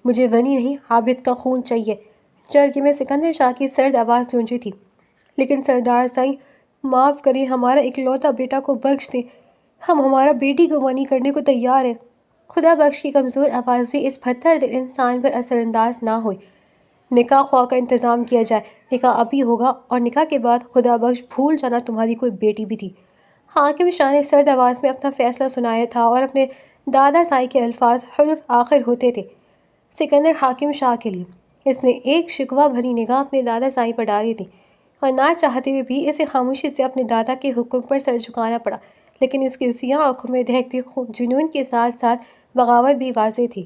مجھے ونی نہیں عابد کا خون چاہیے۔ چرگی میں سکندر شاہ کی سرد آواز گونجی تھی۔ لیکن سردار سائیں، معاف کریں، ہمارا اکلوتا بیٹا کو بخش دیں، ہم ہمارا بیٹی کو ونی کرنے کو تیار ہیں۔ خدا بخش کی کمزور آواز بھی اس پتھر دل انسان پر اثر انداز نہ ہوئی۔ نکاح خواہ کا انتظام کیا جائے، نکاح ابھی ہوگا، اور نکاح کے بعد خدا بخش بھول جانا تمہاری کوئی بیٹی بھی تھی۔ حاکم شاہ نے سرد آواز میں اپنا فیصلہ سنایا تھا اور اپنے دادا سائی کے الفاظ حرف آخر ہوتے تھے سکندر حاکم شاہ کے لیے۔ اس نے ایک شکوہ بھری نگاہ اپنے دادا سائی پر ڈالی تھی اور نہ چاہتے ہوئے بھی اسے خاموشی سے اپنے دادا کے حکم پر سر جھکانا پڑا، لیکن اس کی سیاہ آنکھوں میں دہکتی جنون کے ساتھ ساتھ بغاوت بھی واضح تھی۔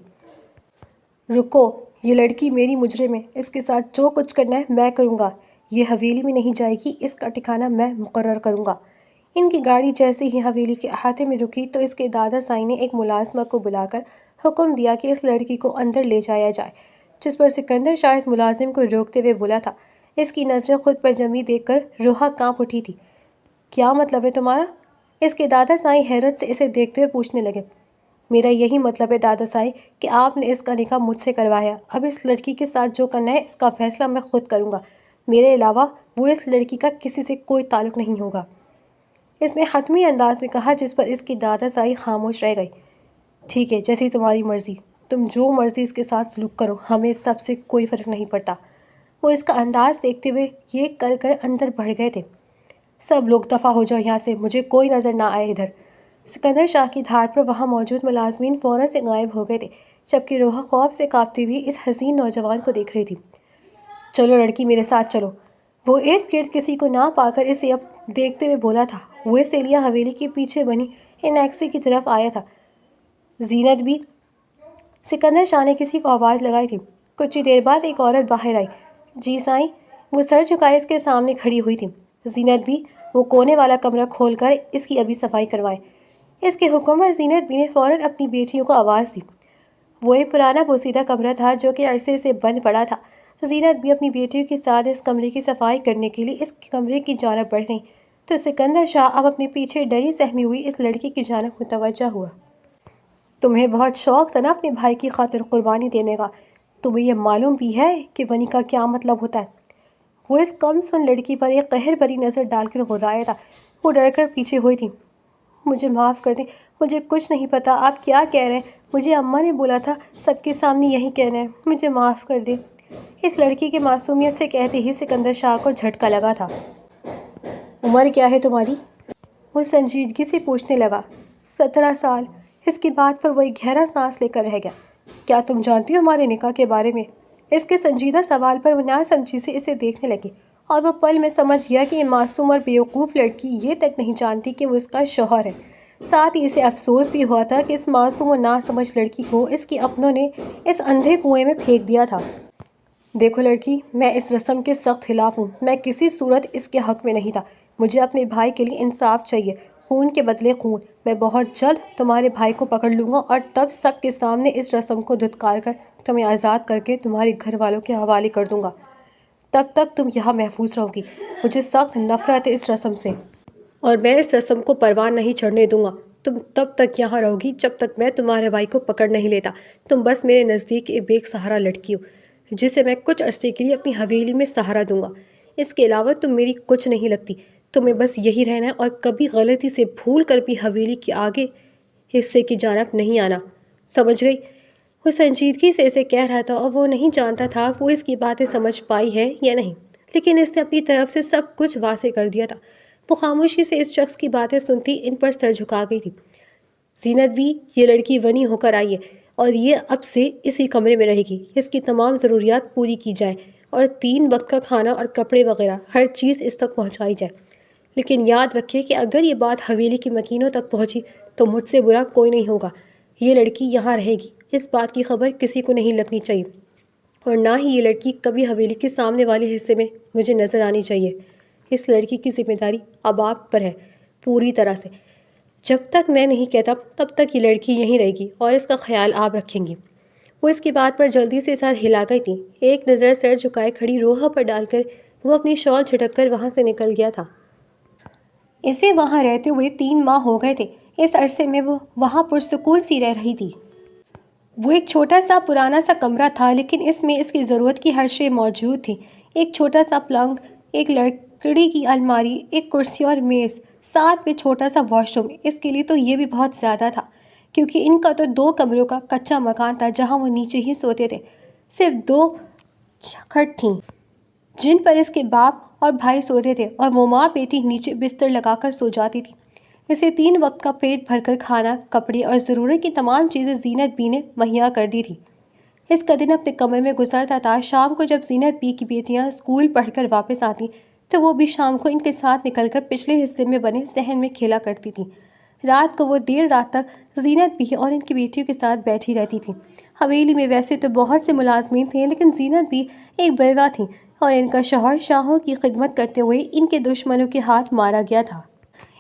رکو، یہ لڑکی میری مجرم ہے، اس کے ساتھ جو کچھ کرنا ہے میں کروں گا۔ یہ حویلی میں نہیں جائے گی، اس کا ٹھکانہ میں مقرر کروں گا۔ ان کی گاڑی جیسے ہی حویلی کے احاطے میں رکی تو اس کے دادا سائی نے ایک ملازمہ کو بلا کر حکم دیا کہ اس لڑکی کو اندر لے جایا جائے، جس پر سکندر شاہ اس ملازم کو روکتے ہوئے بولا تھا۔ اس کی نظریں خود پر جمی دیکھ کر روحا کانپ اٹھی تھی۔ کیا مطلب ہے تمہارا؟ اس کے دادا سائی حیرت سے اسے دیکھتے ہوئے پوچھنے لگے۔ میرا یہی مطلب ہے دادا سائی کہ آپ نے اس کا نکاح مجھ سے کروایا، اب اس لڑکی کے ساتھ جو کرنا ہے اس کا فیصلہ میں خود کروں گا، میرے علاوہ وہ اس لڑکی کا کسی سے کوئی تعلق نہیں ہوگا، اس نے حتمی انداز میں کہا، جس پر اس کی دادا سائی خاموش رہ گئی۔ ٹھیک ہے، جیسی تمہاری مرضی، تم جو مرضی اس کے ساتھ سلوک کرو، ہمیں سب سے کوئی فرق نہیں پڑتا۔ وہ اس کا انداز دیکھتے ہوئے یہ کر کر اندر بڑھ گئے تھے۔ سب لوگ دفع ہو جاؤ یہاں سے، مجھے کوئی نظر نہ آئے ادھر۔ سکندر شاہ کی دھاڑ پر وہاں موجود ملازمین فوراً سے غائب ہو گئے تھے، جبکہ روحا خوف سے کانپتی ہوئی اس حسین نوجوان کو دیکھ رہی تھی۔ چلو لڑکی، میرے ساتھ چلو، وہ ارد گرد کسی کو نہ پا کر اسے اب دیکھتے ہوئے بولا تھا۔ وہ اس ایلیا حویلی کے پیچھے بنی انیکسی کی طرف آیا تھا۔ زینت بھی؟ سکندر شاہ نے کسی کو آواز لگائی تھی۔ کچھ ہی دیر بعد ایک عورت باہر آئی۔ جی سائیں، وہ سر جھکائے اس کے سامنے کھڑی ہوئی تھی۔ زینت بھی؟ وہ کونے والا کمرہ کھول کر اس کی ابھی صفائی کروائیں۔ اس کے حکم پر زینت بھی نے فوراً اپنی بیٹیوں کو آواز دی۔ وہ ایک پرانا بوسیدہ کمرہ تھا جو کہ عرصے سے بند پڑا تھا۔ زینت بھی اپنی بیٹیوں کے ساتھ اس کمرے کی صفائی کرنے کے لیے اس کمرے کی جانب بڑھ گئی تو سکندر شاہ اب اپنے پیچھے ڈری سہمی ہوئی اس لڑکی کی جانب متوجہ ہوا۔ تمہیں بہت شوق تھا نا اپنے بھائی کی خاطر قربانی دینے کا، تمہیں یہ معلوم بھی ہے کہ ونی کا کیا مطلب ہوتا ہے؟ وہ اس کم سن لڑکی پر ایک قہر بھری نظر ڈال کر غرایا تھا۔ وہ ڈر کر پیچھے ہوئی تھی۔ مجھے معاف کر دیں، مجھے کچھ نہیں پتا آپ کیا کہہ رہے ہیں، مجھے اماں نے بولا تھا سب کے سامنے یہی کہنا ہے، مجھے معاف کر دیں۔ اس لڑکی کی معصومیت سے کہتے ہی سکندر شاہ کو جھٹکا لگا تھا۔ عمر کیا ہے تمہاری؟ وہ سنجیدگی سے پوچھنے لگا۔ 17 سال۔ اس کی بات پر وہ ایک گہرا سانس لے کر رہ گیا۔ کیا تم جانتی ہو ہمارے نکاح کے بارے میں؟ اس کے سنجیدہ سوال پر وہ نا سمجھی سے اسے دیکھنے لگی اور وہ پل میں سمجھ گیا کہ یہ معصوم اور بیوقوف لڑکی یہ تک نہیں جانتی کہ وہ اس کا شوہر ہے۔ ساتھ ہی اسے افسوس بھی ہوا تھا کہ اس معصوم و ناسمجھ لڑکی کو اس کی اپنوں نے اس اندھے کنویں میں پھینک دیا تھا۔ دیکھو لڑکی، میں اس رسم کے سخت خلاف ہوں، میں کسی صورت اس کے حق میں نہیں تھا۔ مجھے اپنے بھائی کے لیے انصاف چاہیے، خون کے بدلے خون۔ میں بہت جلد تمہارے بھائی کو پکڑ لوں گا اور تب سب کے سامنے اس رسم کو دھتکار کر تمہیں آزاد کر کے تمہارے گھر والوں کے حوالے کر دوں گا۔ تب تک تم یہاں محفوظ رہو گی۔ مجھے سخت نفرت ہے اس رسم سے اور میں اس رسم کو پروان نہیں چڑھنے دوں گا۔ تم تب تک یہاں رہو گی جب تک میں تمہارے بھائی کو پکڑ نہیں لیتا۔ تم بس میرے نزدیک ایک بے سہارا لڑکی ہو جسے میں کچھ عرصے کے لیے اپنی حویلی میں سہارا دوں گا۔ اس کے علاوہ تم میری کچھ نہیں لگتی۔ تمہیں بس یہی رہنا ہے اور کبھی غلطی سے بھول کر بھی حویلی کے آگے حصے کی جانب نہیں آنا، سمجھ گئی؟ وہ سنجیدگی سے اسے کہہ رہا تھا اور وہ نہیں جانتا تھا وہ اس کی باتیں سمجھ پائی ہے یا نہیں، لیکن اس نے اپنی طرف سے سب کچھ واضح کر دیا تھا۔ وہ خاموشی سے اس شخص کی باتیں سنتی ان پر سر جھکا گئی تھی۔ زینت بھی؟ یہ لڑکی ونی ہو کر آئی ہے اور یہ اب سے اسی کمرے میں رہے گی۔ اس کی تمام ضروریات پوری کی جائیں اور 3 وقت کا کھانا اور کپڑے وغیرہ ہر چیز اس تک پہنچائی جائے، لیکن یاد رکھے کہ اگر یہ بات حویلی کی مکینوں تک پہنچی تو مجھ سے برا کوئی نہیں ہوگا۔ یہ لڑکی یہاں رہے گی، اس بات کی خبر کسی کو نہیں لگنی چاہیے اور نہ ہی یہ لڑکی کبھی حویلی کے سامنے والے حصے میں مجھے نظر آنی چاہیے۔ اس لڑکی کی ذمہ داری اب آپ پر ہے پوری طرح سے۔ جب تک میں نہیں کہتا تب تک یہ لڑکی یہیں رہے گی اور اس کا خیال آپ رکھیں گی۔ وہ اس کی بات پر جلدی سے سر ہلا گئی تھی۔ ایک نظر سر جھکائے کھڑی روحا پر ڈال کر وہ اپنی شال جھٹک کر وہاں سے نکل گیا تھا۔ اسے وہاں رہتے ہوئے 3 ماہ ہو گئے تھے۔ اس عرصے میں وہ وہاں پرسکون سی رہ رہی تھی۔ وہ ایک چھوٹا سا پرانا سا کمرہ تھا، لیکن اس میں اس کی ضرورت کی ہر شے موجود تھی۔ ایک چھوٹا سا پلنگ، ایک لکڑی کی الماری، ایک کرسی اور میز، ساتھ میں چھوٹا سا واش روم۔ اس کے لیے تو یہ بھی بہت زیادہ تھا، کیونکہ ان کا تو 2 کمروں کا کچا مکان تھا جہاں وہ نیچے ہی سوتے تھے۔ صرف 2 کھٹ تھیں جن پر اس کے باپ اور بھائی سوتے تھے، اور وہ ماں بیٹی نیچے بستر لگا کر سو جاتی تھی۔ اسے 3 وقت کا پیٹ بھر کر کھانا، کپڑے اور ضرورت کی تمام چیزیں زینت بی نے مہیا کر دی تھی۔ اس کا دن اپنے کمرے میں گزرتا تھا۔ شام کو جب زینت بی کی بیٹیاں اسکول پڑھ کر واپس آتیں تو وہ بھی شام کو ان کے ساتھ نکل کر پچھلے حصے میں بنے صحن میں کھیلا کرتی تھیں۔ رات کو وہ دیر رات تک زینت بی اور ان کی بیٹیوں کے ساتھ بیٹھی رہتی تھیں۔ حویلی میں ویسے تو بہت سے ملازمین تھے، لیکن زینت بی ایک بیوہ تھیں اور ان کا شوہر شاہوں کی خدمت کرتے ہوئے ان کے دشمنوں کے ہاتھ مارا گیا تھا۔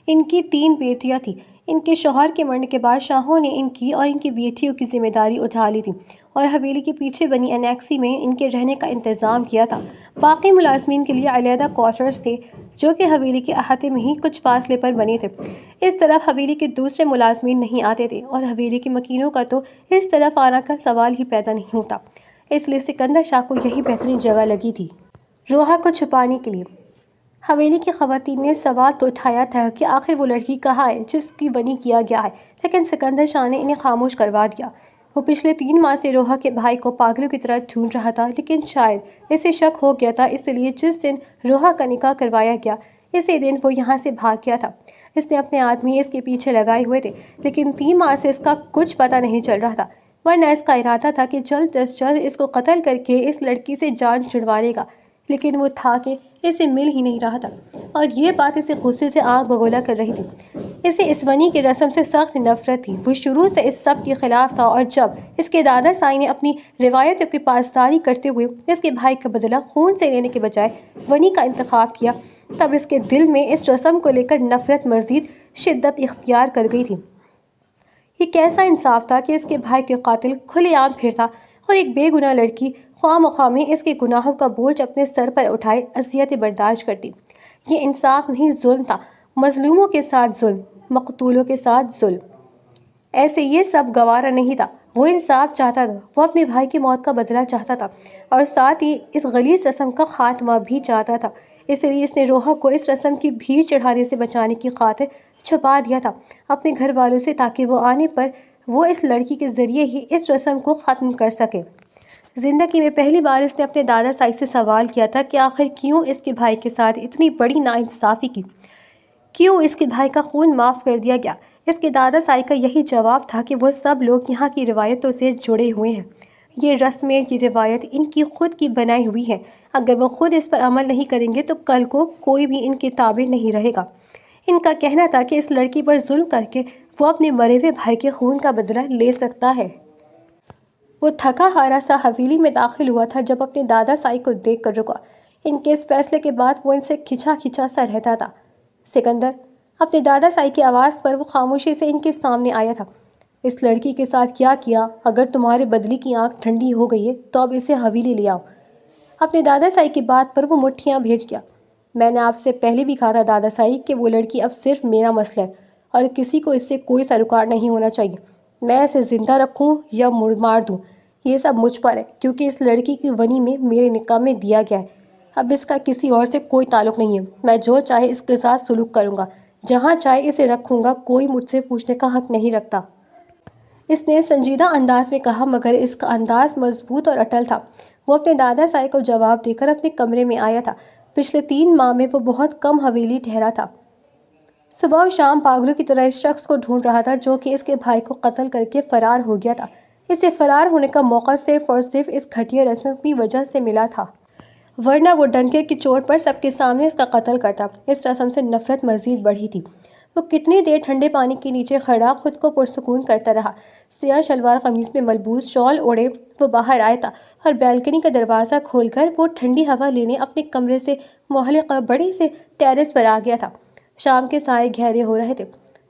ان کی 3 بیٹیاں تھیں۔ ان کے شوہر کے مرنے کے بعد شاہوں نے ان کی اور ان کی بیٹیوں کی ذمہ داری اٹھا لی تھی اور حویلی کے پیچھے بنی انیکسی میں ان کے رہنے کا انتظام کیا تھا۔ باقی ملازمین کے لیے علیحدہ کوارٹرز تھے جو کہ حویلی کے احاطے میں ہی کچھ فاصلے پر بنے تھے۔ اس طرف حویلی کے دوسرے ملازمین نہیں آتے تھے اور حویلی کے مکینوں کا تو اس طرف آنا کا سوال ہی پیدا نہیں ہوتا، اس لیے سکندر شاہ کو یہی بہترین جگہ لگی تھی روحا کو چھپانے کے لیے۔ حویلی کی خواتین نے سوال تو اٹھایا تھا کہ آخر وہ لڑکی کہاں ہے جس کی بنی کیا گیا ہے، لیکن سکندر شاہ نے انہیں خاموش کروا دیا۔ وہ پچھلے 3 ماہ سے روحا کے بھائی کو پاگلوں کی طرح ڈھونڈ رہا تھا، لیکن شاید اسے شک ہو گیا تھا، اس لیے جس دن روحا کا نکاح کروایا گیا اسی دن وہ یہاں سے بھاگ گیا تھا۔ اس نے اپنے آدمی اس کے پیچھے لگائے ہوئے تھے، لیکن 3 ماہ سے اس کا کچھ پتہ نہیں چل رہا تھا، ورنہ اس کا ارادہ تھا کہ جلد از جلد اس کو قتل کر کے اس لڑکی سے جان چھڑوا لے گا، لیکن وہ تھا کہ اسے مل ہی نہیں رہا تھا، اور یہ بات اسے غصے سے آنکھ بگولا کر رہی تھی۔ اسے اس ونی کی رسم سے سخت نفرت تھی۔ وہ شروع سے اس سب کے خلاف تھا، اور جب اس کے دادا سائی نے اپنی روایتوں کی پاسداری کرتے ہوئے اس کے بھائی کا بدلہ خون سے لینے کے بجائے ونی کا انتخاب کیا، تب اس کے دل میں اس رسم کو لے کر نفرت مزید شدت اختیار کر گئی تھی۔ یہ کیسا انصاف تھا کہ اس کے بھائی کے قاتل کھلے عام پھرتا اور ایک بے گناہ لڑکی خواہ مخواہ میں اس کے گناہوں کا بوجھ اپنے سر پر اٹھائے اذیتیں برداشت کرتی۔ یہ انصاف نہیں، ظلم تھا، مظلوموں کے ساتھ ظلم، مقتولوں کے ساتھ ظلم۔ ایسے یہ سب گوارا نہیں تھا۔ وہ انصاف چاہتا تھا، وہ اپنے بھائی کی موت کا بدلہ چاہتا تھا، اور ساتھ ہی اس غلیظ رسم کا خاتمہ بھی چاہتا تھا۔ اس لیے اس نے روحا کو اس رسم کی بھیڑ چڑھانے سے بچانے کی خاطر چھپا دیا تھا اپنے گھر والوں سے، تاکہ وہ آنے پر وہ اس لڑکی کے ذریعے ہی اس رسم کو ختم کر سکے۔ زندگی میں پہلی بار اس نے اپنے دادا سائی سے سوال کیا تھا کہ آخر کیوں اس کے بھائی کے ساتھ اتنی بڑی ناانصافی کی، کیوں اس کے بھائی کا خون معاف کر دیا گیا۔ اس کے دادا سائی کا یہی جواب تھا کہ وہ سب لوگ یہاں کی روایتوں سے جڑے ہوئے ہیں، یہ رسمیں، یہ روایت ان کی خود کی بنائی ہوئی ہے، اگر وہ خود اس پر عمل نہیں کریں گے تو کل کو کوئی بھی ان کے تابع نہیں رہے گا۔ ان کا کہنا تھا کہ اس لڑکی پر ظلم کر کے وہ اپنے مرے ہوئے بھائی کے خون کا بدلہ لے سکتا ہے۔ وہ تھکا ہارا سا حویلی میں داخل ہوا تھا جب اپنے دادا سائی کو دیکھ کر رکا۔ ان کے اس فیصلے کے بعد وہ ان سے کھچا کھچا سا رہتا تھا۔ سکندر، اپنے دادا سائی کی آواز پر وہ خاموشی سے ان کے سامنے آیا تھا۔ اس لڑکی کے ساتھ کیا کیا؟ اگر تمہارے بدلی کی آنکھ ٹھنڈی ہو گئی ہے تو اب اسے حویلی لے آؤ۔ اپنے دادا سائی کی بات پر وہ مٹھیاں بھیج گیا۔ میں نے آپ سے پہلے بھی کہا تھا دادا سائی کہ وہ لڑکی اب صرف میرا مسئلہ ہے اور کسی کو اس سے کوئی سروکار نہیں ہونا چاہیے۔ میں اسے زندہ رکھوں یا مار دوں، یہ سب مجھ پر ہے، کیونکہ اس لڑکی کی ونی میں میرے نکاح میں دیا گیا ہے۔ اب اس کا کسی اور سے کوئی تعلق نہیں ہے۔ میں جو چاہے اس کے ساتھ سلوک کروں گا، جہاں چاہے اسے رکھوں گا، کوئی مجھ سے پوچھنے کا حق نہیں رکھتا۔ اس نے سنجیدہ انداز میں کہا، مگر اس کا انداز مضبوط اور اٹل تھا۔ وہ اپنے دادا سائی کو جواب دے کر اپنے کمرے میں آیا تھا۔ پچھلے 3 ماہ میں وہ بہت کم حویلی ٹھہرا تھا۔ صبح و شام پاگلوں کی طرح اس شخص کو ڈھونڈ رہا تھا جو کہ اس کے بھائی کو قتل کر کے فرار ہو گیا تھا۔ اسے فرار ہونے کا موقع صرف اور صرف اس گھٹیا رسم کی وجہ سے ملا تھا، ورنہ وہ ڈنکے کی چوٹ پر سب کے سامنے اس کا قتل کرتا۔ اس رسم سے نفرت مزید بڑھی تھی۔ وہ کتنی دیر ٹھنڈے پانی کے نیچے کھڑا خود کو پرسکون کرتا رہا۔ سیاہ شلوار قمیص میں ملبوس، شال اوڑھے وہ باہر آیا تھا اور بیلکنی کا دروازہ کھول کر وہ ٹھنڈی ہوا لینے اپنے کمرے سے معلقہ بڑے سے ٹیرس پر آ گیا تھا۔ شام کے سائے گہرے ہو رہے تھے۔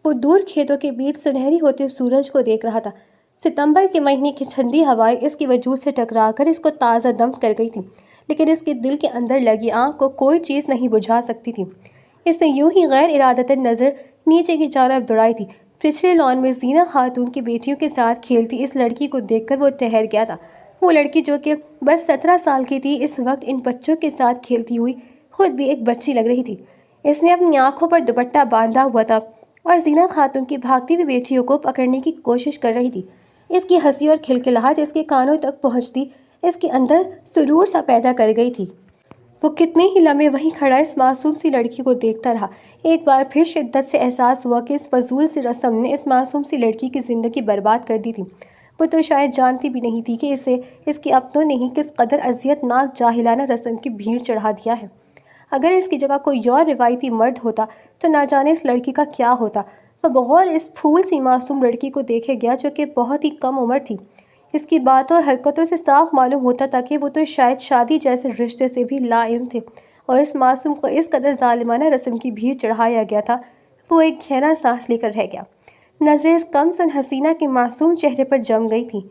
وہ دور کھیتوں کے بیچ سنہری ہوتے سورج کو دیکھ رہا تھا۔ ستمبر کے مہینے کی ٹھنڈی ہوائیں اس کی وجود سے ٹکرا کر اس کو تازہ دم کر گئی تھیں، لیکن اس کے دل کے اندر لگی آگ کو کوئی چیز نہیں بجھا سکتی تھی۔ اس نے یوں ہی غیر ارادتاً نظر نیچے کی جانب دوڑائی تھی پچھلے لان میں زینہ خاتون کی بیٹیوں کے ساتھ کھیلتی اس لڑکی کو دیکھ کر وہ ٹھہر گیا تھا۔ وہ لڑکی جو کہ بس 17 سال کی تھی، اس وقت ان بچوں کے ساتھ کھیلتی ہوئی خود بھی ایک بچی لگ رہی تھی۔ اس نے اپنی آنکھوں پر دوپٹہ باندھا ہوا تھا اور زینہ خاتون کی بھاگتی ہوئی بیٹیوں کو پکڑنے کی کوشش کر رہی تھی۔ اس کی ہنسی اور کھلکھلاہٹ اس کے کانوں تک پہنچتی اس کے اندر سرور سا پیدا کر گئی تھی۔ وہ کتنے ہی لمحے وہیں کھڑا اس معصوم سی لڑکی کو دیکھتا رہا۔ ایک بار پھر شدت سے احساس ہوا کہ اس فضول سی رسم نے اس معصوم سی لڑکی کی زندگی برباد کر دی تھی۔ وہ تو شاید جانتی بھی نہیں تھی کہ اسے اس کے اپنوں نے ہی کس قدر اذیت ناک جاہلانہ رسم کی بھیڑ چڑھا دیا ہے۔ اگر اس کی جگہ کوئی اور روایتی مرد ہوتا تو نہ جانے اس لڑکی کا کیا ہوتا۔ وہ بغور اس پھول سی معصوم لڑکی کو دیکھے گیا جو کہ بہت ہی کم عمر تھی۔ اس کی باتوں اور حرکتوں سے صاف معلوم ہوتا تھا کہ وہ تو شاید شادی جیسے رشتے سے بھی لا علم تھے، اور اس معصوم کو اس قدر ظالمانہ رسم کی بھیڑ چڑھایا گیا تھا۔ وہ ایک گہرا سانس لے کر رہ گیا۔ نظریں اس کم سن حسینہ کے معصوم چہرے پر جم گئی تھیں۔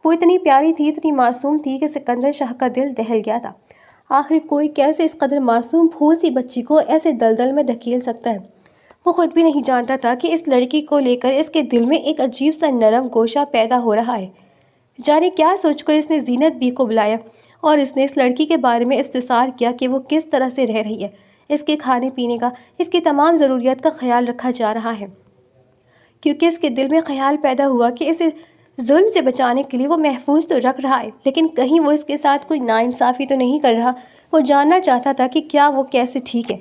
وہ اتنی پیاری تھی، اتنی معصوم تھی کہ سکندر شاہ کا دل دہل گیا تھا۔ آخر کوئی کیسے اس قدر معصوم پھول سی بچی کو ایسے دلدل میں دھکیل سکتا ہے؟ وہ خود بھی نہیں جانتا تھا کہ اس لڑکی کو لے کر اس کے دل میں ایک عجیب سا نرم گوشہ پیدا ہو رہا ہے۔ جانے کیا سوچ کر اس نے زینت بی کو بلایا اور اس نے اس لڑکی کے بارے میں استفسار کیا کہ وہ کس طرح سے رہ رہی ہے۔ اس کے کھانے پینے کا، اس کی تمام ضروریات کا خیال رکھا جا رہا ہے، کیونکہ اس کے دل میں خیال پیدا ہوا کہ اسے ظلم سے بچانے کے لیے وہ محفوظ تو رکھ رہا ہے، لیکن کہیں وہ اس کے ساتھ کوئی ناانصافی تو نہیں کر رہا۔ وہ جاننا چاہتا تھا کہ کیا وہ کیسے ٹھیک ہے۔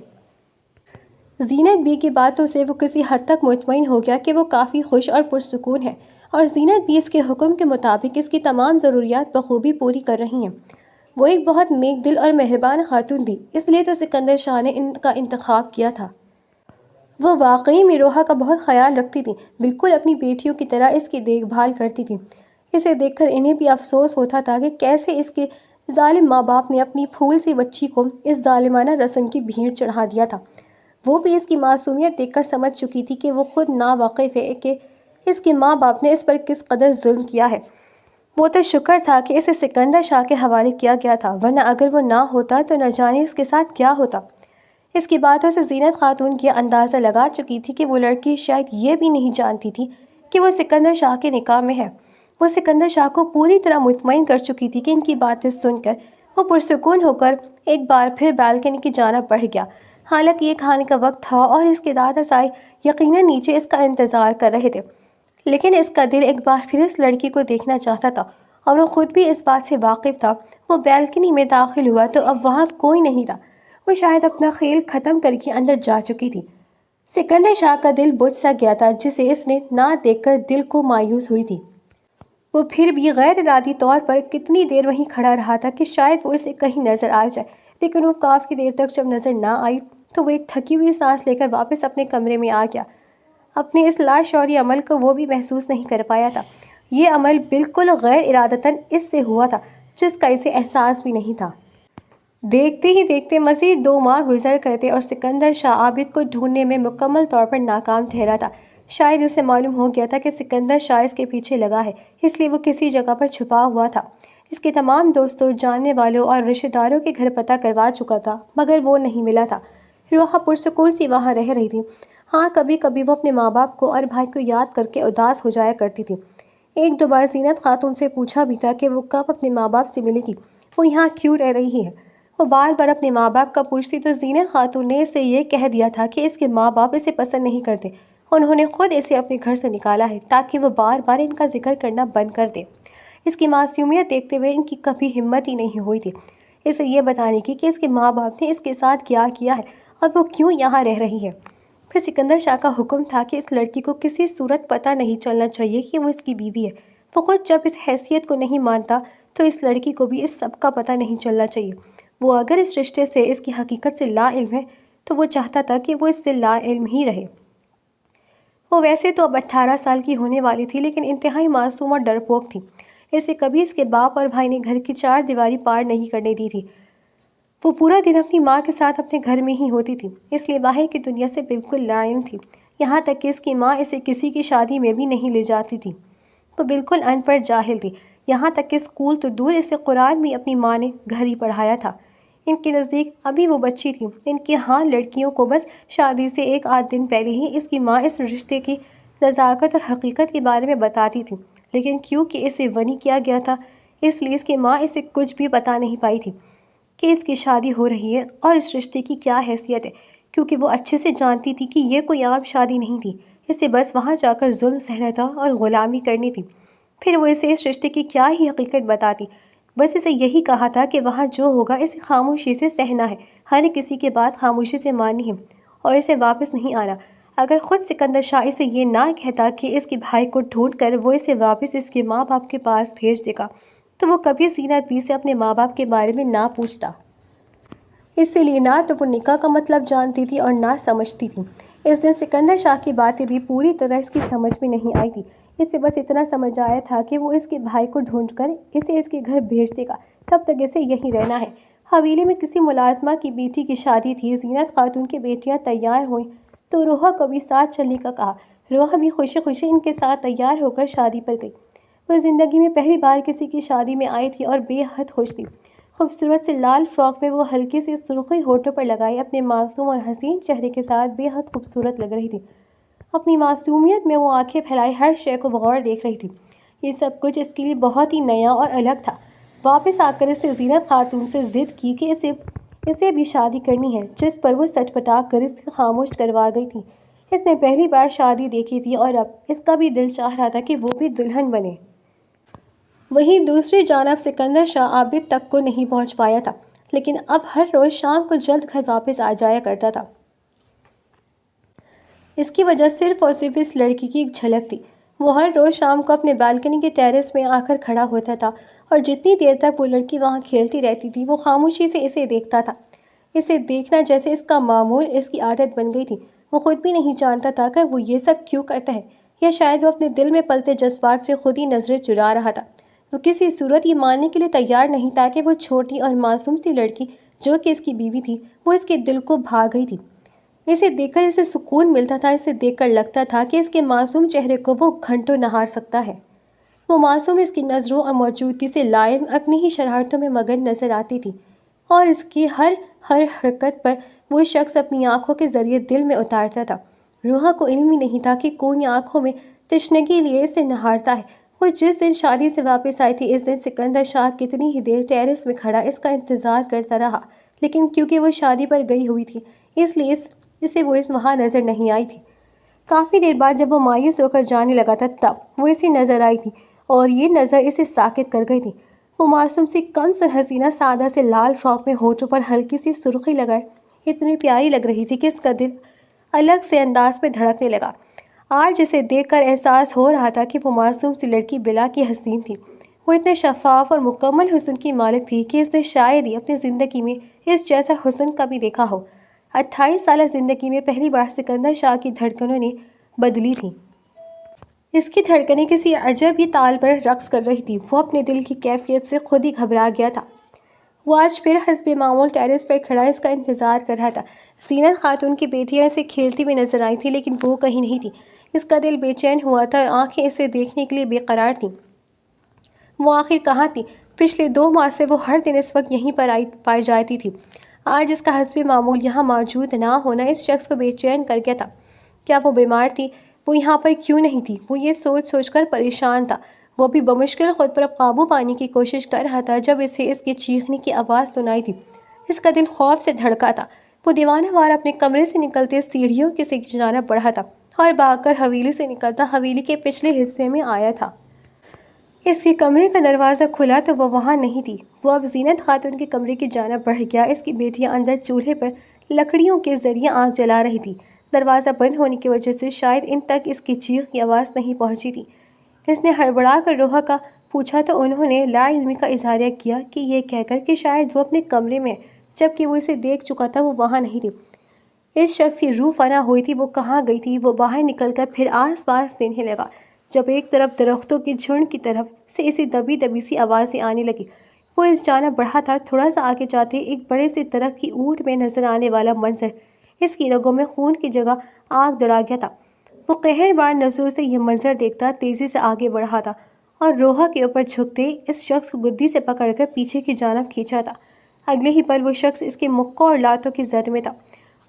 زینت بی کی باتوں سے وہ کسی حد تک مطمئن ہو گیا کہ وہ کافی خوش اور پرسکون ہے، اور زینت بھی اس کے حکم کے مطابق اس کی تمام ضروریات بخوبی پوری کر رہی ہیں۔ وہ ایک بہت نیک دل اور مہربان خاتون تھی، اس لیے تو سکندر شاہ نے ان کا انتخاب کیا تھا۔ وہ واقعی میروہا کا بہت خیال رکھتی تھی، بالکل اپنی بیٹیوں کی طرح اس کی دیکھ بھال کرتی تھی۔ اسے دیکھ کر انہیں بھی افسوس ہوتا تھا کہ کیسے اس کے ظالم ماں باپ نے اپنی پھول سی بچی کو اس ظالمانہ رسم کی بھیڑ چڑھا دیا تھا۔ وہ بھی اس کی معصومیت دیکھ کر سمجھ چکی تھی کہ وہ خود ناواقف ہے کہ اس کے ماں باپ نے اس پر کس قدر ظلم کیا ہے۔ وہ تو شکر تھا کہ اسے سکندر شاہ کے حوالے کیا گیا تھا، ورنہ اگر وہ نہ ہوتا تو نہ جانے اس کے ساتھ کیا ہوتا۔ اس کی باتوں سے زینت خاتون یہ اندازہ لگا چکی تھی کہ وہ لڑکی شاید یہ بھی نہیں جانتی تھی کہ وہ سکندر شاہ کے نکاح میں ہے۔ وہ سکندر شاہ کو پوری طرح مطمئن کر چکی تھی کہ ان کی باتیں سن کر وہ پرسکون ہو کر ایک بار پھر بالکنی کی جانب بڑھ گیا۔ حالانکہ یہ کھانے کا وقت تھا اور اس کے دادا سائے یقیناً نیچے اس کا انتظار کر رہے تھے، لیکن اس کا دل ایک بار پھر اس لڑکی کو دیکھنا چاہتا تھا، اور وہ خود بھی اس بات سے واقف تھا۔ وہ بالکنی میں داخل ہوا تو اب وہاں کوئی نہیں تھا۔ وہ شاید اپنا کھیل ختم کر کے اندر جا چکی تھی۔ سکندر شاہ کا دل بجھ سا گیا تھا، جسے اس نے نہ دیکھ کر دل کو مایوس ہوئی تھی۔ وہ پھر بھی غیر ارادی طور پر کتنی دیر وہیں کھڑا رہا تھا کہ شاید وہ اسے کہیں نظر آ جائے، لیکن وہ کافی دیر تک جب نظر نہ آئی تو وہ ایک تھکی ہوئی سانس لے کر واپس اپنے کمرے میں آ گیا۔ اپنے اس لاشعوری عمل کو وہ بھی محسوس نہیں کر پایا تھا۔ یہ عمل بالکل غیر ارادتاً اس سے ہوا تھا، جس کا اسے احساس بھی نہیں تھا۔ دیکھتے ہی دیکھتے مزید 2 ماہ گزر گئے تھے اور سکندر شاہ عابد کو ڈھونڈنے میں مکمل طور پر ناکام ٹھہرا تھا۔ شاید اسے معلوم ہو گیا تھا کہ سکندر شاہ اس کے پیچھے لگا ہے، اس لیے وہ کسی جگہ پر چھپا ہوا تھا۔ اس کے تمام دوستوں، جاننے والوں اور رشتہ داروں کے گھر پتہ کروا چکا تھا، مگر وہ نہیں ملا تھا۔ روحا پرسکون سی وہاں رہ رہی تھی۔ ہاں، کبھی کبھی وہ اپنے ماں باپ کو اور بھائی کو یاد کر کے اداس ہو جایا کرتی تھی۔ 1-2 بار زینت خاتون سے پوچھا بھی تھا کہ وہ کب اپنے ماں باپ سے ملے گی، وہ یہاں کیوں رہ رہی ہے۔ وہ بار بار اپنے ماں باپ کا پوچھتی تو زینت خاتون نے اسے یہ کہہ دیا تھا کہ اس کے ماں باپ اسے پسند نہیں کرتے، انہوں نے خود اسے اپنے گھر سے نکالا ہے تاکہ وہ بار بار ان کا ذکر کرنا بند کر دے۔ اس کی معصومیت دیکھتے ہوئے ان کی کبھی ہمت ہی نہیں ہوئی تھی اسے یہ بتانے کی کہ اس کے ماں باپ نے اس کے ساتھ کیا کیا ہے اور وہ کیوں یہاں رہ رہی ہے۔ پھر سکندر شاہ کا حکم تھا کہ اس لڑکی کو کسی صورت پتہ نہیں چلنا چاہیے کہ وہ اس کی بیوی ہے۔ وہ خود جب اس حیثیت کو نہیں مانتا تو اس لڑکی کو بھی اس سب کا پتہ نہیں چلنا چاہیے۔ وہ اگر اس رشتے سے، اس کی حقیقت سے لا علم ہے تو وہ چاہتا تھا کہ وہ اس سے لا علم ہی رہے۔ وہ ویسے تو اب 18 سال کی ہونے والی تھی، لیکن انتہائی معصوم اور ڈرپوک تھی۔ اسے کبھی اس کے باپ اور بھائی نے گھر کی 4 دیواری پار نہیں کرنے دی تھی۔ وہ پورا دن اپنی ماں کے ساتھ اپنے گھر میں ہی ہوتی تھی، اس لیے باہر کی دنیا سے بالکل لا علم تھی۔ یہاں تک کہ اس کی ماں اسے کسی کی شادی میں بھی نہیں لے جاتی تھی۔ وہ بالکل ان پڑھ جاہل تھی، یہاں تک کہ اسکول تو دور، اسے قرآن بھی اپنی ماں نے گھر ہی پڑھایا تھا۔ ان کے نزدیک ابھی وہ بچی تھی۔ ان کے ہاں لڑکیوں کو بس شادی سے 1 آدھ دن پہلے ہی اس کی ماں اس رشتے کی نزاکت اور حقیقت کے بارے میں بتاتی تھی، لیکن کیونکہ اسے ونی کیا گیا تھا اس لیے اس کی ماں اسے کچھ بھی بتا نہیں پائی تھی کہ اس کی شادی ہو رہی ہے اور اس رشتے کی کیا حیثیت ہے، کیونکہ وہ اچھے سے جانتی تھی کہ یہ کوئی عام شادی نہیں تھی، اسے بس وہاں جا کر ظلم سہنا تھا اور غلامی کرنی تھی۔ پھر وہ اسے اس رشتے کی کیا ہی حقیقت بتاتی، بس اسے یہی کہا تھا کہ وہاں جو ہوگا اسے خاموشی سے سہنا ہے، ہر کسی کی بات خاموشی سے ماننی ہے اور اسے واپس نہیں آنا۔ اگر خود سکندر شاہ اسے یہ نہ کہتا کہ اس کے بھائی کو ڈھونڈ کر وہ اسے واپس اس کے ماں باپ کے پاس بھیج دے گا، تو وہ کبھی زینت بی سے اپنے ماں باپ کے بارے میں نہ پوچھتا۔ اسی لیے نہ تو وہ نکاح کا مطلب جانتی تھی اور نہ سمجھتی تھی۔ اس دن سکندر شاہ کی باتیں بھی پوری طرح اس کی سمجھ میں نہیں آئی تھی، اسے بس اتنا سمجھ آیا تھا کہ وہ اس کے بھائی کو ڈھونڈ کر اسے اس کے گھر بھیج دے گا، تب تک اسے یہیں رہنا ہے۔ حویلی میں کسی ملازمہ کی بیٹی کی شادی تھی، زینت خاتون کی بیٹیاں تیار ہوئیں تو روحا کو بھی ساتھ چلنے کا کہا۔ روحا بھی خوشی خوشی ان کے ساتھ تیار ہو کر شادی پر گئی۔ وہ زندگی میں پہلی بار کسی کی شادی میں آئی تھی اور بے حد خوش تھی۔ خوبصورت سے لال فراک میں وہ ہلکی سی سرخی ہونٹوں پر لگائے اپنے معصوم اور حسین چہرے کے ساتھ بے حد خوبصورت لگ رہی تھی۔ اپنی معصومیت میں وہ آنکھیں پھیلائے ہر شے کو بغور دیکھ رہی تھی۔ یہ سب کچھ اس کے لیے بہت ہی نیا اور الگ تھا۔ واپس آ کر اس نے زینت خاتون سے ضد کی کہ اسے بھی شادی کرنی ہے، جس پر وہ سچ پٹا کر اسے خاموش کروا گئی تھی۔ اس نے پہلی بار شادی دیکھی تھی اور اب اس کا بھی دل چاہ رہا تھا کہ وہ بھی دلہن بنے۔ وہیں دوسری جانب سکندر شاہ عابد تک کو نہیں پہنچ پایا تھا، لیکن اب ہر روز شام کو جلد گھر واپس آ جایا کرتا تھا۔ اس کی وجہ صرف اور صرف اس لڑکی کی ایک جھلک تھی۔ وہ ہر روز شام کو اپنے بالکنی کے ٹیرس میں آ کر کھڑا ہوتا تھا اور جتنی دیر تک وہ لڑکی وہاں کھیلتی رہتی تھی وہ خاموشی سے اسے دیکھتا تھا۔ اسے دیکھنا جیسے اس کا معمول، اس کی عادت بن گئی تھی۔ وہ خود بھی نہیں جانتا تھا کہ وہ یہ سب کیوں کرتا ہے، یا شاید وہ اپنے دل میں پلتے جذبات سے خود ہی نظریں چرا رہا تھا۔ وہ کسی صورت یہ ماننے کے لیے تیار نہیں تھا کہ وہ چھوٹی اور معصوم سی لڑکی جو کہ اس کی بیوی تھی، وہ اس کے دل کو بھا گئی تھی۔ اسے دیکھ کر اسے سکون ملتا تھا، اسے دیکھ کر لگتا تھا کہ اس کے معصوم چہرے کو وہ گھنٹوں نہار سکتا ہے۔ وہ معصوم اس کی نظروں اور موجودگی سے لائم اپنی ہی شرارتوں میں مگن نظر آتی تھی، اور اس کی ہر حرکت پر وہ شخص اپنی آنکھوں کے ذریعے دل میں اتارتا تھا۔ روحا کو علم ہی نہیں تھا کہ کون آنکھوں میں تشنگی لیے اسے نہارتا ہے۔ وہ جس دن شادی سے واپس آئی تھی، اس دن سکندر شاہ کتنی ہی دیر ٹیرس میں کھڑا اس کا انتظار کرتا رہا، لیکن کیونکہ وہ شادی پر گئی ہوئی تھی اس لیے اسے وہ وہاں نظر نہیں آئی تھی۔ کافی دیر بعد جب وہ مایوس ہو کر جانے لگا تھا تب وہ اسے نظر آئی تھی، اور یہ نظر اسے ساکت کر گئی تھی۔ وہ معصوم سی کم سن حسینہ سادہ سے لال فراک میں ہونٹوں پر ہلکی سی سرخی لگائے اتنی پیاری لگ رہی تھی کہ اس کا دل الگ سے انداز میں دھڑکنے لگا۔ آج اسے دیکھ کر احساس ہو رہا تھا کہ وہ معصوم سی لڑکی بلا کی حسین تھی۔ وہ اتنے شفاف اور مکمل حسن کی مالک تھی کہ اس نے شاید ہی اپنی زندگی میں اس جیسا حسن کبھی دیکھا ہو۔ 28 سالہ زندگی میں پہلی بار سکندر شاہ کی دھڑکنوں نے بدلی تھی۔ اس کی دھڑکنیں کسی عجب ہی تال پر رقص کر رہی تھی۔ وہ اپنے دل کی کیفیت سے خود ہی گھبرا گیا تھا۔ وہ آج پھر حسب معمول ٹیرس پر کھڑا اس کا انتظار کر رہا تھا۔ زینت خاتون کی بیٹیاں اسے کھیلتی ہوئی نظر آئی تھیں، لیکن وہ کہیں نہیں تھی۔ اس کا دل بے چین ہوا تھا اور آنکھیں اسے دیکھنے کے لیے بے قرار تھیں۔ وہ آخر کہاں تھی؟ پچھلے 2 ماہ سے وہ ہر دن اس وقت یہیں پر پائی جاتی تھی۔ آج اس کا حسب معمول یہاں موجود نہ ہونا اس شخص کو بے چین کر گیا تھا۔ کیا وہ بیمار تھی؟ وہ یہاں پر کیوں نہیں تھی؟ وہ یہ سوچ سوچ کر پریشان تھا۔ وہ بھی بمشکل خود پر قابو پانے کی کوشش کر رہا تھا جب اسے اس کے چیخنے کی آواز سنائی تھی۔ اس کا دل خوف سے دھڑکا تھا۔ وہ دیوانہ وار اپنے کمرے سے نکلتے سیڑھیوں کی جانب بڑھا تھا اور بھاگ کر حویلی سے نکلتا حویلی کے پچھلے حصے میں آیا تھا۔ اس کے کمرے کا دروازہ کھلا تو وہ وہاں نہیں تھی۔ وہ اب زینت خاتون کے کمرے کی جانب بڑھ گیا۔ اس کی بیٹیاں اندر چولہے پر لکڑیوں کے ذریعے آگ جلا رہی تھی۔ دروازہ بند ہونے کی وجہ سے شاید ان تک اس کی چیخ کی آواز نہیں پہنچی تھی۔ اس نے ہڑبڑا کر روحا کا پوچھا تو انہوں نے لا علمی کا اظہاریہ کیا کہ یہ کہہ کر کہ شاید وہ اپنے کمرے میں، جبکہ وہ اسے دیکھ چکا تھا وہ وہاں نہیں تھی۔ اس شخص کی روح فنا ہوئی تھی، وہ کہاں گئی تھی؟ وہ باہر نکل کر پھر آس پاس دیکھنے لگا، جب ایک طرف درختوں کے جھنڈ کی طرف سے اسے دبی دبی سی آوازیں آنے لگی۔ وہ اس جانب بڑھا تھا۔ تھوڑا سا آگے جاتے ایک بڑے سے درخت کی اونٹ میں نظر آنے والا منظر اس کی رگوں میں خون کی جگہ آگ دوڑا گیا تھا۔ وہ قہربار نظروں سے یہ منظر دیکھتا تیزی سے آگے بڑھا تھا اور روحا کے اوپر جھکتے اس شخص کو گدی سے پکڑ کر پیچھے کی جانب کھینچا تھا۔ اگلے ہی پل وہ شخص اس کے مکوں اور لاتوں کی زد میں تھا۔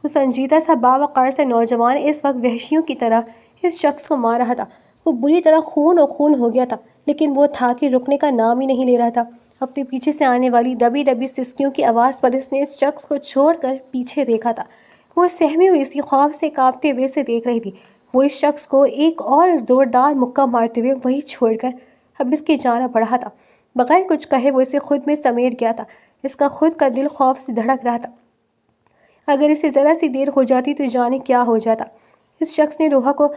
وہ سنجیدہ سا باوقار سا نوجوان اس وقت وحشیوں کی طرح اس شخص کو مار رہا تھا۔ وہ بری طرح خون اور خون ہو گیا تھا، لیکن وہ تھا کہ رکنے کا نام ہی نہیں لے رہا تھا۔ اپنے پیچھے سے آنے والی دبی دبی سسکیوں کی آواز پر اس نے اس شخص کو چھوڑ کر پیچھے دیکھا تھا۔ وہ سہمی ہوئی سی خوف سے کانپتے ہوئے سے دیکھ رہی تھی۔ وہ اس شخص کو ایک اور زوردار مکہ مارتے ہوئے وہی چھوڑ کر اب اس کی جانا پڑا تھا۔ بغیر کچھ کہے وہ اسے خود میں سمیٹ گیا تھا۔ اس کا خود کا دل خوف سے دھڑک رہا تھا۔ اگر اسے ذرا سی دیر ہو جاتی تو جانے کیا ہو جاتا۔ اس شخص نے روحا کو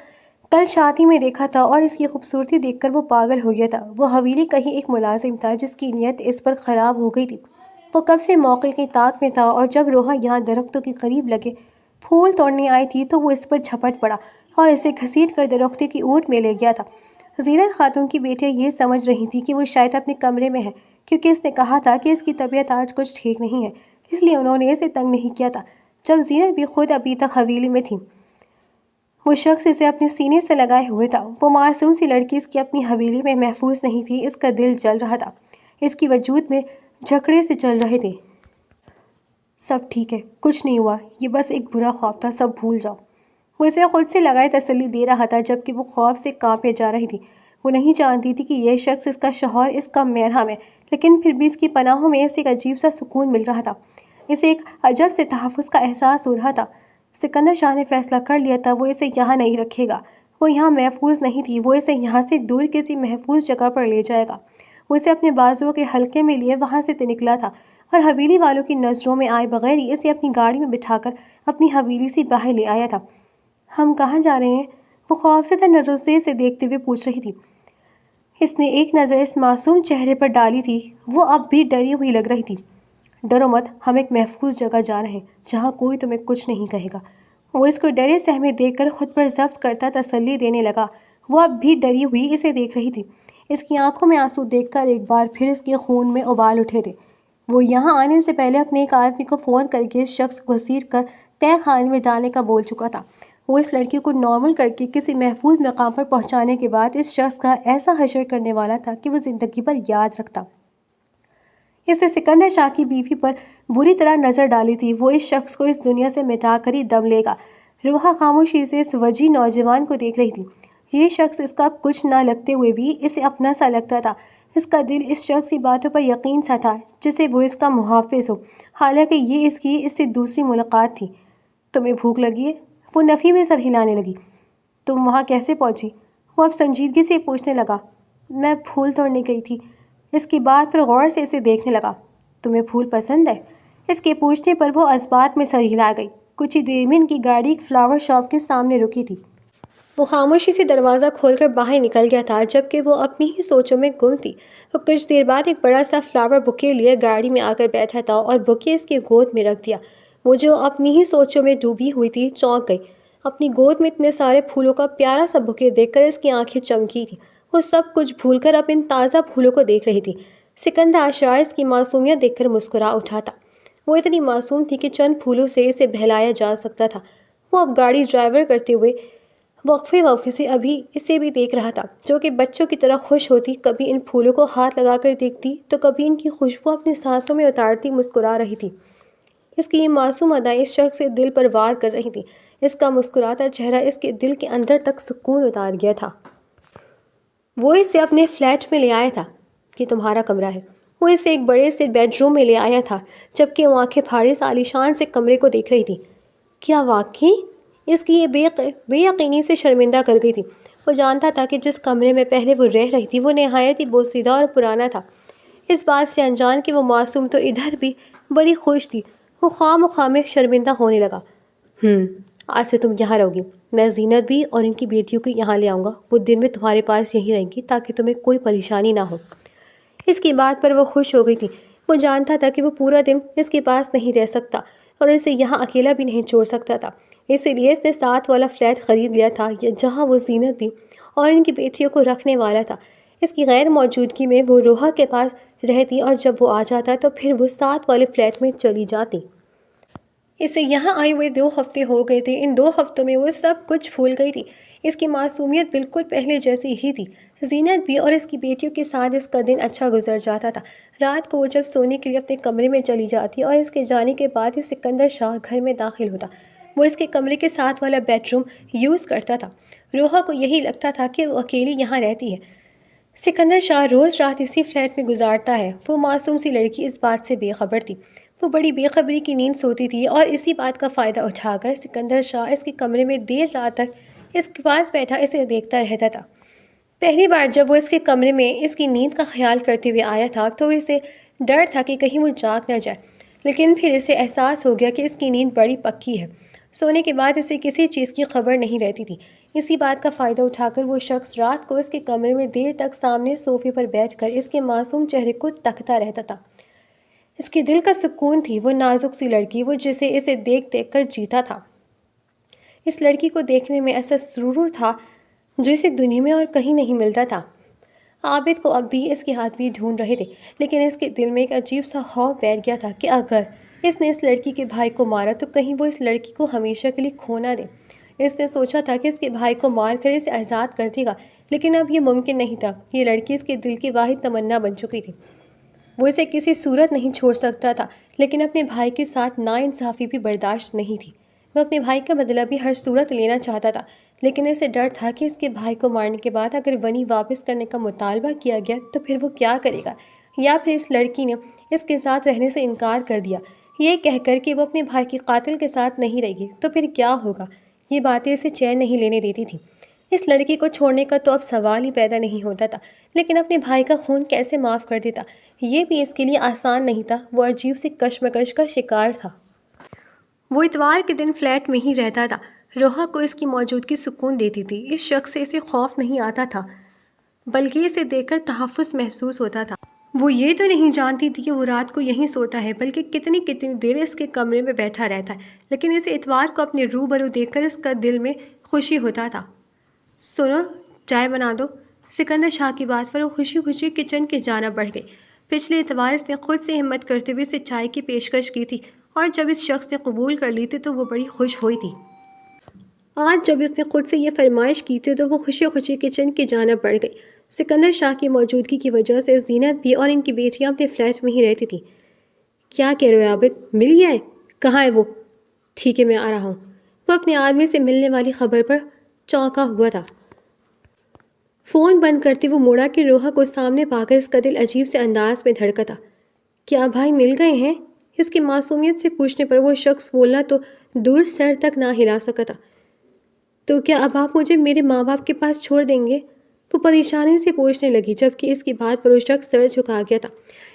کل شادی میں دیکھا تھا اور اس کی خوبصورتی دیکھ کر وہ پاگل ہو گیا تھا۔ وہ حویلی کا ہی ایک ملازم تھا جس کی نیت اس پر خراب ہو گئی تھی۔ وہ کب سے موقع کی تاک میں تھا اور جب روحا یہاں درختوں کے قریب لگے پھول توڑنے آئی تھی تو وہ اس پر جھپٹ پڑا اور اسے گھسیٹ کر درخت کی اونٹ میں لے گیا تھا۔ زینت خاتون کی بیٹیاں یہ سمجھ رہی تھی کہ وہ شاید اپنے کمرے میں ہے، کیونکہ اس نے کہا تھا کہ اس کی طبیعت آج کچھ ٹھیک نہیں ہے، اس لیے انہوں نے اسے تنگ نہیں کیا تھا۔ جب زینت بھی خود ابھی تک حویلی میں تھی، وہ شخص اسے اپنے سینے سے لگائے ہوئے تھا۔ وہ معصوم سی لڑکی اس کی اپنی حویلی میں محفوظ نہیں تھی۔ اس کا دل جل رہا تھا، اس کی وجود میں جھکڑے سے چل رہے تھے۔ سب ٹھیک ہے، کچھ نہیں ہوا، یہ بس ایک برا خواب تھا، سب بھول جاؤ۔ وہ اسے خود سے لگائے تسلی دے رہا تھا جبکہ وہ خوف سے کانپے جا رہی تھی۔ وہ نہیں جانتی تھی کہ یہ شخص اس کا شوہر، اس کا مرہم ہے، لیکن پھر بھی اس کی پناہوں میں اسے ایک عجیب سا سکون مل رہا تھا۔ اسے ایک عجب سے تحفظ کا احساس ہو رہا تھا۔ سکندر شاہ نے فیصلہ کر لیا تھا، وہ اسے یہاں نہیں رکھے گا۔ وہ یہاں محفوظ نہیں تھی، وہ اسے یہاں سے دور کسی محفوظ جگہ پر لے جائے گا۔ وہ اسے اپنے بازوؤں کے حلقے میں لیے وہاں سے نکلا تھا اور حویلی والوں کی نظروں میں آئے بغیر ہی اسے اپنی گاڑی میں بٹھا کر اپنی حویلی سے باہر لے آیا تھا۔ ہم کہاں جا رہے ہیں؟ وہ خوف سے تنرفزی سے دیکھتے ہوئے پوچھ رہی تھی۔ اس نے ایک نظر اس معصوم چہرے پر ڈالی تھی، وہ اب بھی ڈری ہوئی لگ رہی تھی۔ ڈرو مت، ہم ایک محفوظ جگہ جا رہے ہیں جہاں کوئی تمہیں کچھ نہیں کہے گا۔ وہ اس کو ڈرے سہمے دیکھ کر خود پر ضبط کرتا تسلی دینے لگا۔ وہ اب بھی ڈری ہوئی اسے دیکھ رہی تھی۔ اس کی آنکھوں میں آنسو دیکھ کر ایک بار پھر اس کے خون میں ابال اٹھے تھے۔ وہ یہاں آنے سے پہلے اپنے ایک آدمی کو فون کر کے اس شخص کو گھسیٹ کر تہہ خانے میں ڈالنے کا بول چکا تھا۔ وہ اس لڑکی کو نارمل کر کے کسی محفوظ مقام پر پہنچانے کے بعد اس شخص کا ایسا حشر کرنے والا تھا کہ وہ زندگی بھر یاد رکھتا۔ اس نے سکندر شاہ کی بیوی پر بری طرح نظر ڈالی تھی۔ وہ اس شخص کو اس دنیا سے مٹا کر ہی دم لے گا۔ روحا خاموشی سے اس وجیح نوجوان کو دیکھ رہی تھی۔ یہ شخص اس کا کچھ نہ لگتے ہوئے بھی اسے اپنا سا لگتا تھا۔ اس کا دل اس شخص کی باتوں پر یقین سا تھا جسے وہ اس کا محافظ ہو، حالانکہ یہ اس سے دوسری ملاقات تھی۔ تمہیں بھوک لگی ہے؟ وہ نفی میں سر ہلانے لگی۔ تم وہاں کیسے پہنچی؟ وہ اب سنجیدگی سے پوچھنے لگا۔ میں پھول توڑنے گئی تھی۔ اس کی بات پر غور سے اسے دیکھنے لگا۔ تمہیں پھول پسند ہے؟ اس کے پوچھنے پر وہ اسبات میں سر ہلا گئی۔ کچھ ہی دیر میں ان کی گاڑی ایک فلاور شاپ کے سامنے رکی تھی۔ وہ خاموشی سے دروازہ کھول کر باہر نکل گیا تھا جبکہ وہ اپنی ہی سوچوں میں گم تھی۔ وہ کچھ دیر بعد ایک بڑا سا فلاور بکے لیے گاڑی میں آ کر بیٹھا تھا اور بکے اس کی گود میں رکھ دیا۔ وہ جو اپنی ہی سوچوں میں ڈوبی ہوئی تھی چونک گئی۔ اپنی گود میں اتنے سارے پھولوں کا پیارا سا بکے دیکھ کر اس کی آنکھیں چمکی تھیں۔ وہ سب کچھ بھول کر اب ان تازہ پھولوں کو دیکھ رہی تھی۔ سکندر اشار اس کی معصومیت دیکھ کر مسکرا اٹھا تھا۔ وہ اتنی معصوم تھی کہ چند پھولوں سے اسے بہلایا جا سکتا تھا۔ وہ اب گاڑی ڈرائیور کرتے ہوئے وقفے سے ابھی اسے بھی دیکھ رہا تھا جو کہ بچوں کی طرح خوش ہوتی، کبھی ان پھولوں کو ہاتھ لگا کر دیکھتی تو کبھی ان کی خوشبو اپنی سانسوں میں اتارتی مسکرا رہی تھی۔ اس کی یہ معصوم ادائیں اس شخص کے دل پر وار کر رہی تھیں۔ اس کا مسکراتا چہرہ اس کے دل کے اندر تک سکون اتار گیا تھا۔ وہ اسے اپنے فلیٹ میں لے آیا تھا۔ یہ تمہارا کمرہ ہے۔ وہ اسے ایک بڑے سے بیڈ روم میں لے آیا تھا جبکہ وہ آنکھیں پھاڑے عالیشان سے کمرے کو دیکھ رہی تھی۔ کیا واقعی؟ اس کی یہ بے یقینی سے شرمندہ کر گئی تھی۔ وہ جانتا تھا کہ جس کمرے میں پہلے وہ رہ رہی تھی وہ نہایت ہی بوسیدہ اور پرانا تھا۔ اس بات سے انجان کہ وہ معصوم تو ادھر بھی بڑی خوش تھی۔ وہ خواہ مخواہ میں شرمندہ ہونے لگا۔ آج سے تم یہاں رہو گی۔ میں زینت بھی اور ان کی بیٹیوں کو یہاں لے آؤں گا۔ وہ دن میں تمہارے پاس یہیں رہیں گی تاکہ تمہیں کوئی پریشانی نہ ہو۔ اس کی بات پر وہ خوش ہو گئی تھی۔ وہ جانتا تھا کہ وہ پورا دن اس کے پاس نہیں رہ سکتا اور اسے یہاں اکیلا بھی نہیں چھوڑ سکتا تھا۔ اسی لیے اس نے ساتھ والا فلیٹ خرید لیا تھا جہاں وہ زینت بھی اور ان کی بیٹیوں کو رکھنے والا تھا۔ اس کی غیر موجودگی میں وہ روحا کے پاس رہتی اور جب وہ آ جاتا تو پھر وہ ساتھ والے فلیٹ میں چلی جاتی۔ اسے یہاں آئے ہوئے 2 ہفتے ہو گئے تھے۔ ان 2 ہفتوں میں وہ سب کچھ بھول گئی تھی۔ اس کی معصومیت بالکل پہلے جیسی ہی تھی۔ زینت بھی اور اس کی بیٹیوں کے ساتھ اس کا دن اچھا گزر جاتا تھا۔ رات کو وہ جب سونے کے لیے اپنے کمرے میں چلی جاتی اور اس کے جانے کے بعد ہی سکندر شاہ گھر میں داخل ہوتا۔ وہ اس کے کمرے کے ساتھ والا بیڈ روم یوز کرتا تھا۔ روحا کو یہی لگتا تھا کہ وہ اکیلی یہاں رہتی ہے۔ سکندر شاہ روز رات اسی فلیٹ میں گزارتا ہے۔ وہ معصوم سی لڑکی اس بات سے بے خبر تھی۔ وہ بڑی بے خبری کی نیند سوتی تھی اور اسی بات کا فائدہ اٹھا کر سکندر شاہ اس کے کمرے میں دیر رات تک اس کے پاس بیٹھا اسے دیکھتا رہتا تھا۔ پہلی بار جب وہ اس کے کمرے میں اس کی نیند کا خیال کرتے ہوئے آیا تھا تو اسے ڈر تھا کہ کہیں وہ جاگ نہ جائے، لیکن پھر اسے احساس ہو گیا کہ اس کی نیند بڑی پکی ہے۔ سونے کے بعد اسے کسی چیز کی خبر نہیں رہتی تھی۔ اسی بات کا فائدہ اٹھا کر وہ شخص رات کو اس کے کمرے میں دیر تک سامنے صوفے پر بیٹھ کر اس کے معصوم چہرے کو تکتا رہتا تھا۔ اس کے دل کا سکون تھی وہ نازک سی لڑکی، وہ جسے اسے دیکھ دیکھ کر جیتا تھا۔ اس لڑکی کو دیکھنے میں ایسا سرور تھا جو اسے دنیا میں اور کہیں نہیں ملتا تھا۔ عابد کو اب بھی اس کے ہاتھ بھی ڈھونڈ رہے تھے، لیکن اس کے دل میں ایک عجیب سا خوف بیٹھ گیا تھا کہ اگر اس نے اس لڑکی کے بھائی کو مارا تو کہیں وہ اس لڑکی کو ہمیشہ کے لیے کھو نہ دے۔ اس نے سوچا تھا کہ اس کے بھائی کو مار کر اسے آزاد کر دے گا، لیکن اب یہ ممکن نہیں تھا۔ یہ لڑکی اس کے دل کی واحد تمنا بن چکی تھی۔ وہ اسے کسی صورت نہیں چھوڑ سکتا تھا، لیکن اپنے بھائی کے ساتھ ناانصافی بھی برداشت نہیں تھی۔ وہ اپنے بھائی کا بدلہ بھی ہر صورت لینا چاہتا تھا، لیکن اسے ڈر تھا کہ اس کے بھائی کو مارنے کے بعد اگر ونی واپس کرنے کا مطالبہ کیا گیا تو پھر وہ کیا کرے گا، یا پھر اس لڑکی نے اس کے ساتھ رہنے سے انکار کر دیا یہ کہہ کر کہ وہ اپنے بھائی کے قاتل کے ساتھ نہیں رہے گی تو پھر کیا ہوگا۔ یہ باتیں اسے چین نہیں لینے دیتی تھیں۔ اس لڑکی کو چھوڑنے کا تو اب سوال ہی پیدا نہیں ہوتا تھا، لیکن اپنے بھائی کا خون کیسے معاف کر دیتا، یہ بھی اس کے لیے آسان نہیں تھا۔ وہ عجیب سی کشمکش کا شکار تھا۔ وہ اتوار کے دن فلیٹ میں ہی رہتا تھا۔ روحا کو اس کی موجودگی سکون دیتی تھی۔ اس شخص سے اسے خوف نہیں آتا تھا، بلکہ اسے دیکھ کر تحفظ محسوس ہوتا تھا۔ وہ یہ تو نہیں جانتی تھی کہ وہ رات کو یہیں سوتا ہے، بلکہ کتنی دیر اس کے کمرے میں بیٹھا رہتا ہے، لیکن اسے اتوار کو اپنے روبرو دیکھ کر اس کا دل میں خوشی ہوتا تھا۔ سنو، چائے بنا دو۔ سکندر شاہ کی بات پر وہ خوشی خوشی کچن کی جانب بڑھ گئی۔ پچھلے اتوار اس نے خود سے ہمت کرتے ہوئے اسے چائے کی پیشکش کی تھی، اور جب اس شخص نے قبول کر لی تھی تو وہ بڑی خوش ہوئی تھی۔ آج جب اس نے خود سے یہ فرمائش کی تھی تو وہ خوشی خوشی کچن کی جانب بڑھ گئی۔ سکندر شاہ کی موجودگی کی وجہ سے زینت بھی اور ان کی بیٹیاں اپنے فلیٹ میں ہی رہتی تھیں۔ کیا کہہ رہے ہو عابد؟ مل گیا ہے؟ کہاں ہے وہ؟ ٹھیک ہے، میں آ رہا ہوں۔ وہ اپنے آدمی سے ملنے والی خبر پر چونکا ہوا تھا۔ فون بند کرتے وہ موڑا کہ روحا کو سامنے پا کر اس کا دل عجیب سے انداز میں دھڑکا تھا۔ کیا بھائی مل گئے ہیں؟ اس کی معصومیت سے پوچھنے پر وہ شخص بولنا تو دور سر تک نہ ہلا سکا تھا۔ تو کیا اب آپ مجھے میرے ماں باپ کے پاس چھوڑ دیں گے؟ وہ پریشانی سے پوچھنے لگی، جبکہ اس کی بات پر وہ شخص سر جھکا گیا تھا۔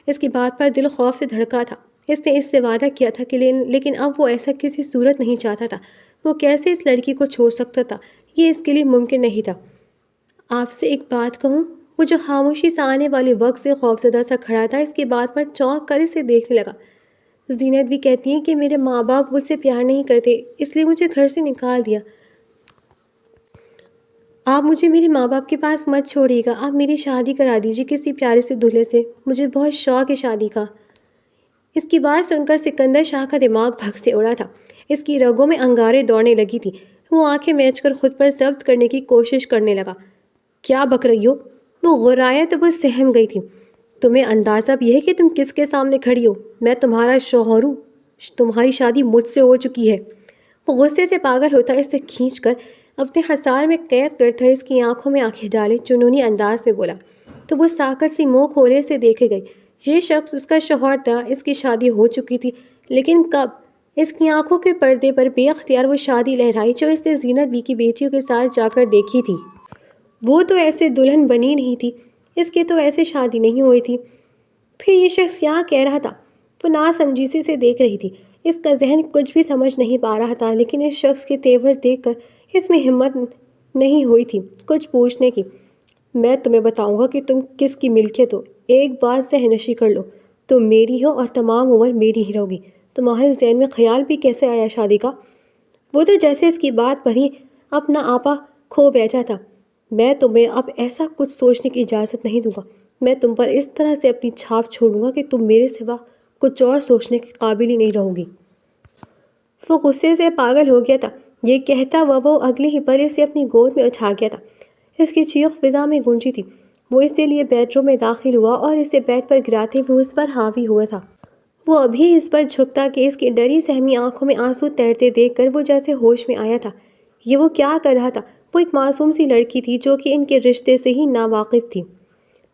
اس کی بات پر دل خوف سے دھڑکا تھا۔ اس نے اس سے وعدہ کیا تھا کہ لیکن اب وہ ایسا کسی صورت نہیں چاہتا تھا۔ وہ کیسے اس لڑکی کو چھوڑ سکتا تھا؟ یہ اس کے لیے ممکن نہیں تھا۔ آپ سے ایک بات کہوں؟ وہ جو خاموشی سے آنے والے وقت سے خوفزدہ سا کھڑا تھا، اس کی بات پر چونک کر اسے دیکھنے لگا۔ زینت بھی کہتی ہیں کہ میرے ماں باپ مجھ سے پیار نہیں کرتے، اس لیے مجھے گھر سے نکال دیا۔ آپ مجھے میرے ماں باپ کے پاس مت چھوڑیے گا، آپ میری شادی کرا دیجیے کسی پیارے سے دلہے سے، مجھے بہت شوق ہے شادی کا۔ اس کی بات سن کر سکندر شاہ کا دماغ بھگ سے اڑا تھا۔ اس کی رگوں میں انگارے دوڑنے لگی تھی۔ وہ آنکھیں میچ کر خود پر ضبط کرنے کی کوشش کرنے لگا۔ کیا بک رہی ہو؟ وہ غرایا تو وہ سہم گئی تھی۔ تمہیں اندازہ بھی ہے کہ تم کس کے سامنے کھڑی ہو؟ میں تمہارا شوہر ہوں، تمہاری شادی مجھ سے ہو چکی ہے۔ وہ غصے سے پاگل ہوتا اسے کھینچ کر اپنے حصار میں قید کرتا اس کی آنکھوں میں آنکھیں ڈالے جنونی انداز میں بولا۔ تو وہ ساکت سی منہ کھولے سے دیکھے گئی۔ یہ شخص اس کا شوہر تھا، اس کی شادی ہو چکی تھی، لیکن کب؟ اس کی آنکھوں کے پردے پر بے اختیار وہ شادی لہرائی جو اس نے زینت بی کی بیٹیوں کے ساتھ جا کر دیکھی تھی۔ وہ تو ایسے دلہن بنی نہیں تھی، اس کی تو ایسے شادی نہیں ہوئی تھی۔ پھر یہ شخص کیا کہہ رہا تھا؟ وہ ناسمجھی سے دیکھ رہی تھی۔ اس کا ذہن کچھ بھی سمجھ نہیں پا رہا تھا، لیکن اس شخص کے تیور دیکھ کر اس میں ہمت نہیں ہوئی تھی کچھ پوچھنے کی۔ میں تمہیں بتاؤں گا کہ تم کس کی ملکیت ہو، ایک بات ذہن نشی کر لو، تم میری ہو اور تمام عمر میری ہی رہوگی۔ تمہارے ذہن میں خیال بھی کیسے آیا شادی کا؟ وہ تو جیسے اس کی بات پر ہی اپنا آپا کھو بیٹھا تھا۔ میں تمہیں اب ایسا کچھ سوچنے کی اجازت نہیں دوں گا۔ میں تم پر اس طرح سے اپنی چھاپ چھوڑوں گا کہ تم میرے سوا کچھ اور سوچنے کے قابل ہی نہیں رہو گی۔ وہ غصے سے پاگل ہو گیا تھا۔ یہ کہتا ہوا وہ اگلے ہی پل اسے اپنی گود میں اٹھا گیا تھا۔ اس کی چیخ فضا میں گونجی تھی۔ وہ اس کے لیے بیڈ روم میں داخل ہوا اور اسے بیڈ پر گراتے ہوئے اس پر حاوی ہوا تھا۔ وہ ابھی اس پر جھکتا کہ اس کی ڈری سہمی آنکھوں میں آنسو تیرتے دیکھ کر وہ جیسے ہوش میں آیا تھا۔ یہ وہ کیا کر رہا تھا؟ وہ ایک معصوم سی لڑکی تھی جو کہ ان کے رشتے سے ہی ناواقف تھی،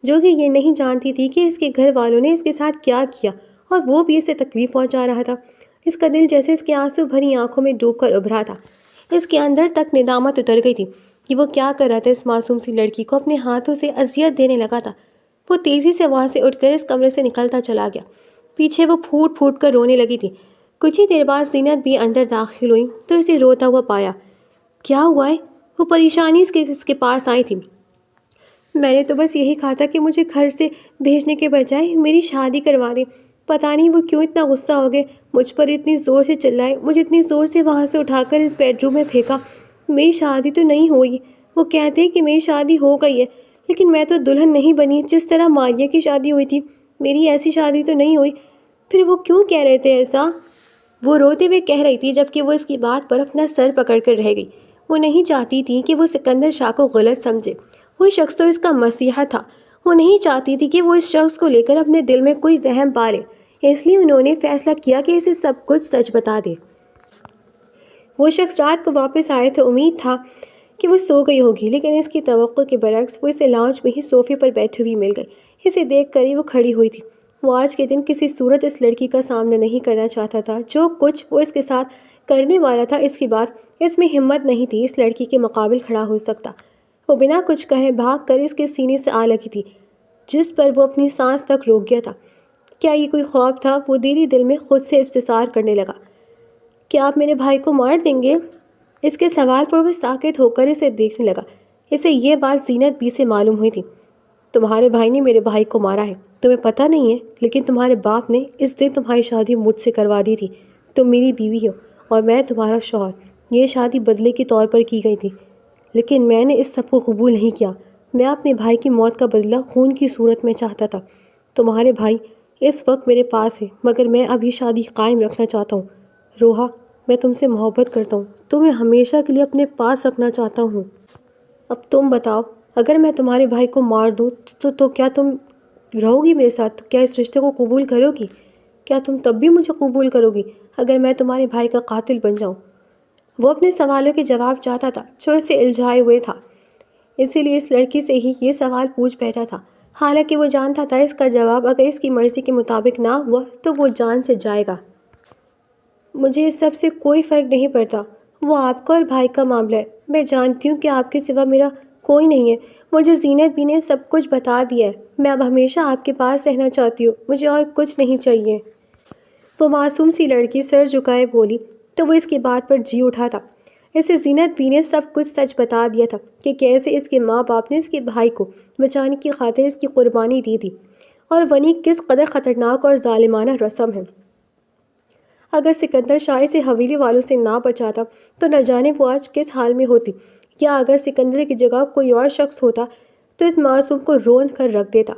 جو کہ یہ نہیں جانتی تھی کہ اس کے گھر والوں نے اس کے ساتھ کیا کیا اور وہ بھی اسے تکلیف پہنچا رہا تھا۔ اس کا دل جیسے اس کے آنسو بھری آنکھوں میں ڈوب کر ابھرا تھا۔ اس کے اندر تک ندامت اتر گئی تھی کہ وہ کیا کر رہا تھا۔ اس معصوم سی لڑکی کو اپنے ہاتھوں سے اذیت دینے لگا تھا۔ وہ تیزی سے وہاں سے اٹھ کر اس کمرے سے نکلتا چلا گیا۔ پیچھے وہ پھوٹ پھوٹ کر رونے لگی تھی۔ کچھ ہی دیر بعد زینت بھی اندر داخل ہوئی تو اسے روتا ہوا پایا۔ کیا ہوا ہے؟ وہ پریشانی اس کے پاس آئی تھی۔ میں نے تو بس یہی کہا تھا کہ مجھے گھر سے بھیجنے کے بجائے میری شادی کروا دیں۔ پتہ نہیں وہ کیوں اتنا غصہ ہو گئے، مجھ پر اتنی زور سے چلائے، مجھے اتنی زور سے وہاں سے اٹھا کر اس بیڈ روم میں پھینکا۔ میری شادی تو نہیں ہوئی۔ وہ کہتے ہیں کہ میری شادی ہو گئی ہے، لیکن میں تو دلہن نہیں بنی جس طرح ماریہ کی شادی ہوئی تھی۔ میری ایسی شادی تو نہیں ہوئی۔ پھر وہ کیوں کہہ رہے تھے ایسا؟ وہ روتے ہوئے کہہ رہی تھی جبکہ وہ اس کی بات پر اپنا سر پکڑ کر رہ گئی۔ وہ نہیں چاہتی تھی کہ وہ سکندر شاہ کو غلط سمجھے۔ وہ شخص تو اس کا مسیحا تھا۔ وہ نہیں چاہتی تھی کہ وہ اس شخص کو لے کر اپنے دل میں کوئی وہم پالے، اس لیے انہوں نے فیصلہ کیا کہ اسے سب کچھ سچ بتا دے۔ وہ شخص رات کو واپس آئے تو امید تھا کہ وہ سو گئی ہوگی، لیکن اس کی توقع کے برعکس وہ اسے لاؤنج میں ہی صوفے پر بیٹھی ہوئی مل گئی۔ اسے دیکھ کر ہی وہ کھڑی ہوئی تھی۔ وہ آج کے دن کسی صورت اس لڑکی کا سامنا نہیں کرنا چاہتا تھا۔ جو کچھ وہ اس کے ساتھ کرنے والا تھا، اس کی بات اس میں ہمت نہیں تھی اس لڑکی کے مقابل کھڑا ہو سکتا۔ وہ بنا کچھ کہے بھاگ کر اس کے سینے سے آ لگی تھی، جس پر وہ اپنی سانس تک روک گیا تھا۔ کیا یہ کوئی خواب تھا؟ وہ دلی دل میں خود سے استفسار کرنے لگا۔ کیا آپ میرے بھائی کو مار دیں گے؟ اس کے سوال پر وہ ساکت ہو کر اسے دیکھنے لگا۔ اسے یہ بات زینت بھی سے معلوم ہوئی تھی۔ تمہارے بھائی نے میرے بھائی کو مارا ہے، تمہیں پتہ نہیں ہے، لیکن تمہارے باپ نے اس دن تمہاری شادی مجھ سے کروا دی تھی۔ تم میری بیوی ہو اور میں تمہارا شوہر۔ یہ شادی بدلے کے طور پر کی گئی تھی، لیکن میں نے اس سب کو قبول نہیں کیا۔ میں اپنے بھائی کی موت کا بدلہ خون کی صورت میں چاہتا تھا۔ تمہارے بھائی اس وقت میرے پاس ہے، مگر میں اب یہ شادی قائم رکھنا چاہتا ہوں۔ روحا، میں تم سے محبت کرتا ہوں، تمہیں ہمیشہ کے لیے اپنے پاس رکھنا چاہتا ہوں۔ اب تم بتاؤ، اگر میں تمہارے بھائی کو مار دوں تو کیا تم رہو گی میرے ساتھ؟ کیا اس رشتے کو قبول کرو گی؟ کیا تم تب بھی مجھے قبول کرو گی اگر میں تمہارے بھائی کا قاتل بن جاؤں؟ وہ اپنے سوالوں کے جواب چاہتا تھا جو اسے الجھائے ہوئے تھا، اسی لیے اس لڑکی سے ہی یہ سوال پوچھ بیٹھا تھا، حالانکہ وہ جانتا تھا اس کا جواب اگر اس کی مرضی کے مطابق نہ ہوا تو وہ جان سے جائے گا۔ مجھے اس سب سے کوئی فرق نہیں پڑتا، وہ آپ کا اور بھائی کا معاملہ ہے۔ میں جانتی ہوں کہ آپ کے سوا میرا کوئی نہیں ہے۔ مجھے زینت بھی نے سب کچھ بتا دیا ہے۔ میں اب ہمیشہ آپ کے پاس رہنا چاہتی ہوں، مجھے اور کچھ نہیں چاہیے۔ وہ معصوم سی لڑکی سر جھکائے بولی تو وہ اس کی بات پر جی اٹھا تھا۔ اسے زینت بھی نے سب کچھ سچ بتا دیا تھا کہ کیسے اس کے ماں باپ نے اس کے بھائی کو بچانے کی خاطر اس کی قربانی دی تھی، اور ونی کس قدر خطرناک اور ظالمانہ رسم ہے۔ اگر سکندر شاہ اسے حویلی والوں سے نہ بچاتا تو نہ جانے وہ آج کس حال میں ہوتی، یا اگر سکندر کی جگہ کوئی اور شخص ہوتا تو اس معصوم کو روند کر رکھ دیتا۔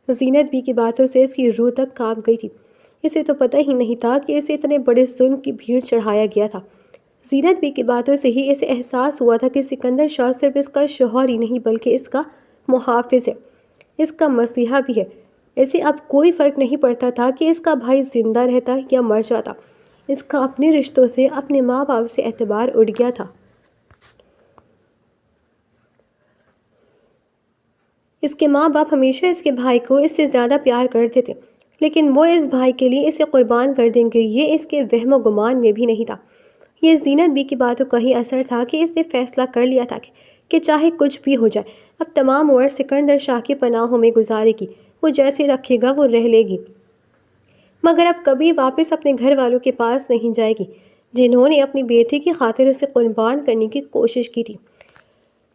زینت بھی کی باتوں سے اس کی روح تک کانپ گئی تھی۔ اسے تو پتہ ہی نہیں تھا کہ اسے اتنے بڑے ظلم کی بھیڑ چڑھایا گیا تھا۔ زینت بھی کی باتوں سے ہی اسے احساس ہوا تھا کہ سکندر شاہ صرف اس کا شوہر ہی نہیں بلکہ اس کا محافظ ہے، اس کا مسیحا بھی ہے۔ اسے اب کوئی فرق نہیں پڑتا تھا کہ اس کا بھائی زندہ رہتا یا مر جاتا۔ اس کا اپنے رشتوں سے، اپنے ماں باپ سے اعتبار اٹھ گیا تھا۔ اس کے ماں باپ ہمیشہ اس کے بھائی کو اس سے زیادہ پیار کرتے تھے، لیکن وہ اس بھائی کے لیے اسے قربان کر دیں گے یہ اس کے وہم و گمان میں بھی نہیں تھا۔ یہ زینت بھی کی باتوں کا ہی اثر تھا کہ اس نے فیصلہ کر لیا تھا کہ چاہے کچھ بھی ہو جائے اب تمام عمر سکندر شاہ کی پناہوں میں گزارے گی۔ وہ جیسے رکھے گا وہ رہ لے گی، مگر اب کبھی واپس اپنے گھر والوں کے پاس نہیں جائے گی جنہوں نے اپنی بیٹی کی خاطر اسے قربان کرنے کی کوشش کی تھی۔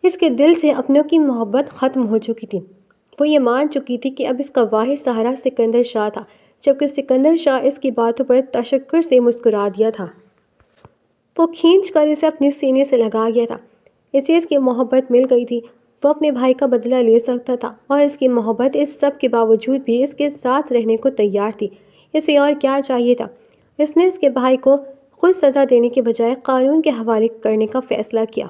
اس کے دل سے اپنوں کی محبت ختم ہو چکی تھی۔ وہ یہ مان چکی تھی کہ اب اس کا واحد سہارا سکندر شاہ تھا، جبکہ سکندر شاہ اس کی باتوں پر تشکر سے مسکرا دیا تھا۔ وہ کھینچ کر اسے اپنے سینے سے لگا گیا تھا۔ اسے اس کی محبت مل گئی تھی۔ وہ اپنے بھائی کا بدلہ لے سکتا تھا، اور اس کی محبت اس سب کے باوجود بھی اس کے ساتھ رہنے کو تیار تھی۔ اسے اور کیا چاہیے تھا؟ اس نے اس کے بھائی کو خود سزا دینے کے بجائے قانون کے حوالے کرنے کا فیصلہ کیا۔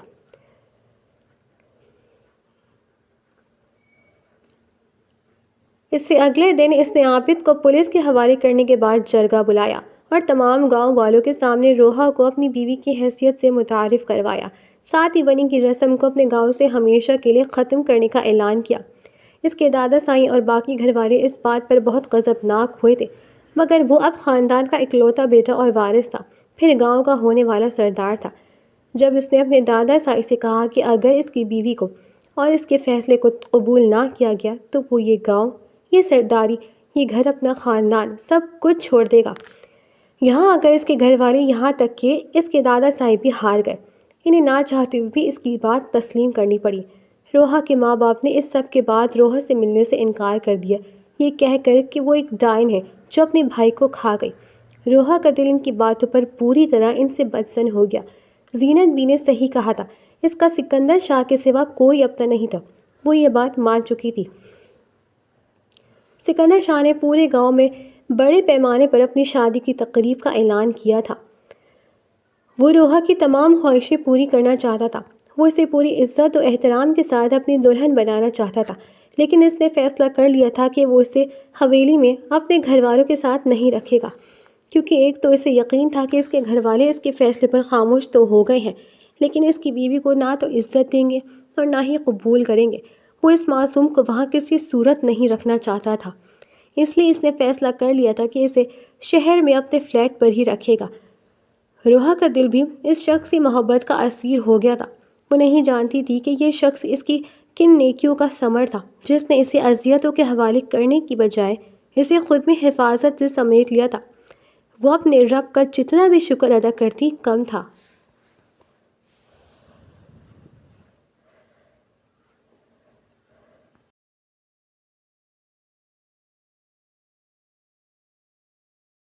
اس سے اگلے دن اس نے عابد کو پولیس کے حوالے کرنے کے بعد جرگہ بلایا اور تمام گاؤں والوں کے سامنے روحا کو اپنی بیوی کی حیثیت سے متعارف کروایا۔ ساتھ ہی ونی کی رسم کو اپنے گاؤں سے ہمیشہ کے لیے ختم کرنے کا اعلان کیا۔ اس کے دادا سائی اور باقی گھر والے اس بات پر بہت غضبناک ہوئے تھے، مگر وہ اب خاندان کا اکلوتا بیٹا اور وارث تھا، پھر گاؤں کا ہونے والا سردار تھا۔ جب اس نے اپنے دادا سائی سے کہا کہ اگر اس کی بیوی کو اور اس کے فیصلے کو قبول نہ کیا گیا تو وہ یہ گاؤں، یہ سرداری، یہ گھر، اپنا خاندان سب کچھ چھوڑ دے گا۔ یہاں اگر اس کے گھر والے، یہاں تک کہ اس کے دادا سائی بھی ہار گئے، انہیں نہ چاہتے ہوئے بھی اس کی بات تسلیم کرنی پڑی۔ روحا کے ماں باپ نے اس سب کے بعد روحا سے ملنے سے انکار کر دیا، یہ کہہ کر کہ وہ ایک ڈائن ہے جو اپنے بھائی کو کھا گئی۔ روحا کا دل ان کی باتوں پر پوری طرح ان سے بدسن ہو گیا۔ زینت بی نے صحیح کہا تھا، اس کا سکندر شاہ کے سوا کوئی اپنا نہیں تھا، وہ یہ بات مان چکی تھی۔ سکندر شاہ نے پورے گاؤں میں بڑے پیمانے پر اپنی شادی کی تقریب کا اعلان کیا تھا۔ وہ روحا کی تمام خواہشیں پوری کرنا چاہتا تھا، وہ اسے پوری عزت و احترام کے ساتھ اپنی دلہن بنانا چاہتا تھا، لیکن اس نے فیصلہ کر لیا تھا کہ وہ اسے حویلی میں اپنے گھر والوں کے ساتھ نہیں رکھے گا، کیونکہ ایک تو اسے یقین تھا کہ اس کے گھر والے اس کے فیصلے پر خاموش تو ہو گئے ہیں، لیکن اس کی بیوی کو نہ تو عزت دیں گے اور نہ ہی قبول کریں گے۔ وہ اس معصوم کو وہاں کسی صورت نہیں رکھنا چاہتا تھا، اس لیے اس نے فیصلہ کر لیا تھا کہ اسے شہر میں اپنے فلیٹ پر ہی رکھے گا۔ روحا کا دل بھی اس شخص کی محبت کا اسیر ہو گیا تھا۔ وہ نہیں جانتی تھی کہ یہ شخص اس کی کن نیکیوں کا ثمر تھا، جس نے اسے اذیتوں کے حوالے کرنے کی بجائے اسے خود میں حفاظت سے سمیٹ لیا تھا۔ وہ اپنے رب کا جتنا بھی شکر ادا کرتی کم تھا۔